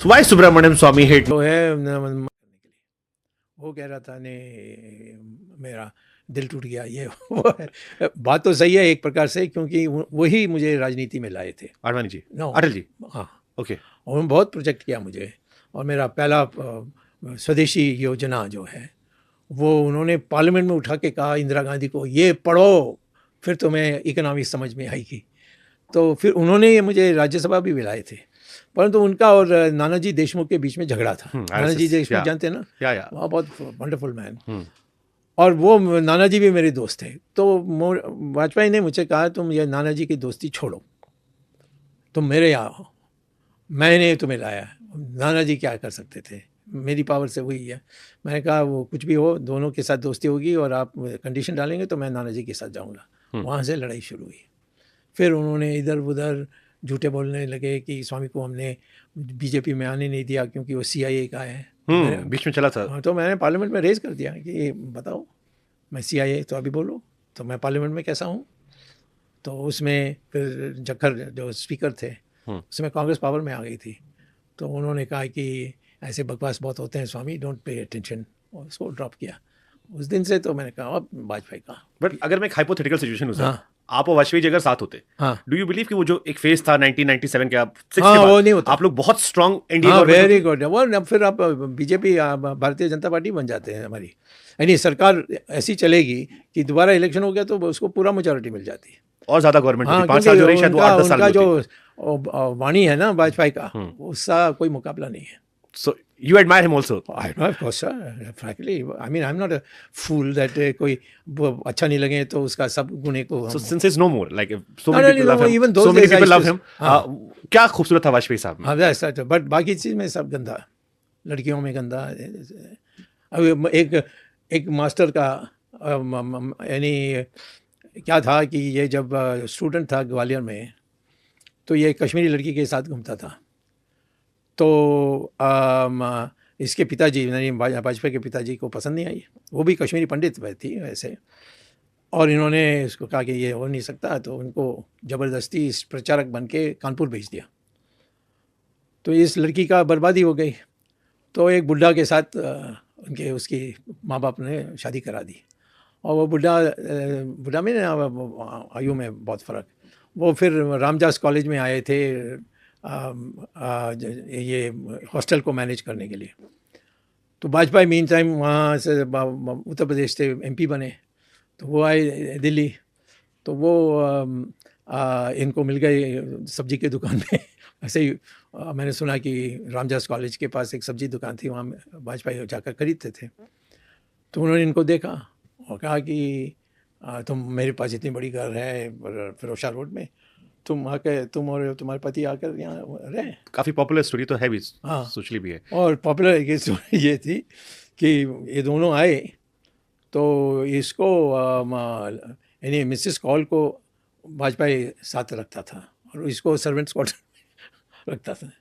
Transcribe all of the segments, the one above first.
Y Subramaniam स्वामी hate तो है करने के लिए वो कह रहा था ने मेरा दिल टूट गया ये वो है। बात तो सही है एक प्रकार से, क्योंकि वही मुझे राजनीति में लाए थे। आडवाणी जी, नो, अटल जी। हाँ, ओके। उन्होंने बहुत प्रोजेक्ट किया मुझे। और मेरा पहला स्वदेशी योजना जो है वो उन्होंने पार्लियामेंट में उठा के कहा इंदिरा गांधी को, ये पढ़ो फिर तुम्हें इकोनॉमिक्स समझ में आएगी। तो फिर उन्होंने मुझे राज्यसभा भी बुलाए थे, परंतु उनका और नानाजी देशमुख के बीच में झगड़ा था। नानाजी देशमुख जानते हैं ना, या वहाँ बहुत वंडरफुल मैन। हम्म। और वो नानाजी भी मेरे दोस्त थे। तो वाजपेयी ने मुझे कहा तुम ये नानाजी की दोस्ती छोड़ो, तुम मेरे यहाँ हो, मैंने तुम्हें लाया। नानाजी क्या कर सकते थे, मेरी पावर से हुई है। मैंने कहा वो कुछ भी हो, दोनों के साथ दोस्ती होगी और आप कंडीशन डालेंगे तो मैं नानाजी के साथ जाऊंगा। वहाँ से लड़ाई शुरू हुई। फिर उन्होंने इधर उधर झूठे बोलने लगे कि स्वामी को हमने बीजेपी में आने नहीं दिया क्योंकि वो सीआईए का है। बीच में चला था। हाँ, तो मैंने पार्लियामेंट में रेज कर दिया कि बताओ मैं सीआईए, तो अभी बोलो तो मैं पार्लियामेंट में कैसा हूँ। तो उसमें फिर जखर जो स्पीकर थे उसमें कांग्रेस पावर में आ गई थी। तो उन्होंने कहा कि ऐसे बकवास बहुत होते हैं स्वामी, डोंट पे अटेंशन, और उसको ड्रॉप किया। उस दिन से तो मैंने कहा अब वाजपेयी का। बट अगर मैं एक हाइपोथेटिकल सिचुएशन हूँ सर, हाँ, आप और वाजपेयी जी अगर साथ होते, हाँ, डू यू बिलीव कि वो जो एक फेज था 1997 के आप 6 हाँ, के वो बाद नहीं होता। आप लोग बहुत स्ट्रांग इंडिया हाँ, गवर्नमेंट वेरी गुड। वो फिर आप बीजेपी भारतीय जनता पार्टी बन जाते हैं हमारी, यानी सरकार ऐसी चलेगी कि दोबारा इलेक्शन हो गया तो उसको पूरा मेजोरिटी मिल जाती है। और ज्यादा गवर्नमेंट होती, हाँ, 5 साल जो रही शायद वो 8-10 साल उनका में जो होती। वाणी है ना वाजपेयी का, उसका कोई मुकाबला नहीं है। So you admire him also. I know, of course, sir. Frankly, I mean, I'm not a fool that कोई वो अच्छा नहीं लगे तो उसका सब गुणे को So हम। since he's no more, like so No, many no, people no, love him, even those so many days I people love used to- him. हाँ। क्या खूबसूरत था वाजपेयी साहब में। हाँ, that's right. But बाकी चीज़ में सब गंदा, लड़कियों में गंदा। अब एक मास्टर का यानी क्या था कि ये जब स्टूडेंट था ग्वालियर में, तो ये कश्मीरी लड़की के साथ घूमता था। तो इसके पिताजी यानी वाजपेयी के पिताजी को पसंद नहीं आई। वो भी कश्मीरी पंडित थी वैसे, और इन्होंने इसको कहा कि ये हो नहीं सकता, तो उनको ज़बरदस्ती इस प्रचारक बन के कानपुर भेज दिया। तो इस लड़की का बर्बादी हो गई। तो एक बुढ़ा के साथ उनके उसकी माँ बाप ने शादी करा दी। और वो बुढ़ा में ना आयु में बहुत फ़र्क, वो फिर रामदास कॉलेज में आए थे ये हॉस्टल को मैनेज करने के लिए। तो वाजपेयी मीन टाइम वहाँ से उत्तर प्रदेश से एमपी बने, तो वो आए दिल्ली। तो वो इनको मिल गए सब्जी की दुकान में। ऐसे ही मैंने सुना कि रामदास कॉलेज के पास एक सब्जी दुकान थी, वहाँ वाजपेयी जाकर खरीदते थे। तो उन्होंने इनको देखा और कहा कि तुम मेरे पास इतनी बड़ी घर है फिरोजशाह रोड में, तुम आकर तुम और तुम्हारे पति आकर यहाँ रहे। काफी पॉपुलर स्टोरी तो है भी, हाँ, सोशली भी है। और पॉपुलर एक स्टोरी ये थी कि ये दोनों आए तो इसको यानी मिसेस कॉल को वाजपेयी साथ रखता था और इसको सर्वेंट्स क्वार्टर रखता था।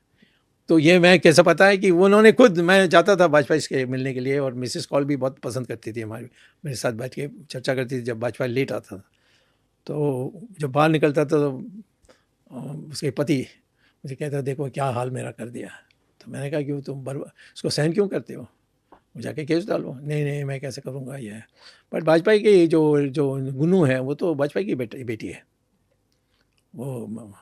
तो ये मैं कैसे पता है कि उन्होंने खुद, मैं जाता था वाजपेयी के मिलने के लिए, और मिसेस कॉल भी बहुत पसंद करती थी हमारी, मेरे साथ बैठ के चर्चा करती थी जब वाजपेयी लेट आता था। तो जब बाहर निकलता था तो उसके पति मुझे कहता देखो क्या हाल मेरा कर दिया। तो मैंने कहा कि तुम उसको सहन क्यों करते हो, वो जाके केस डालो। नहीं नहीं मैं कैसे करूँगा ये है। बट वाजपेयी की जो गुन्नू है वो तो वाजपेयी की बेटी है वो।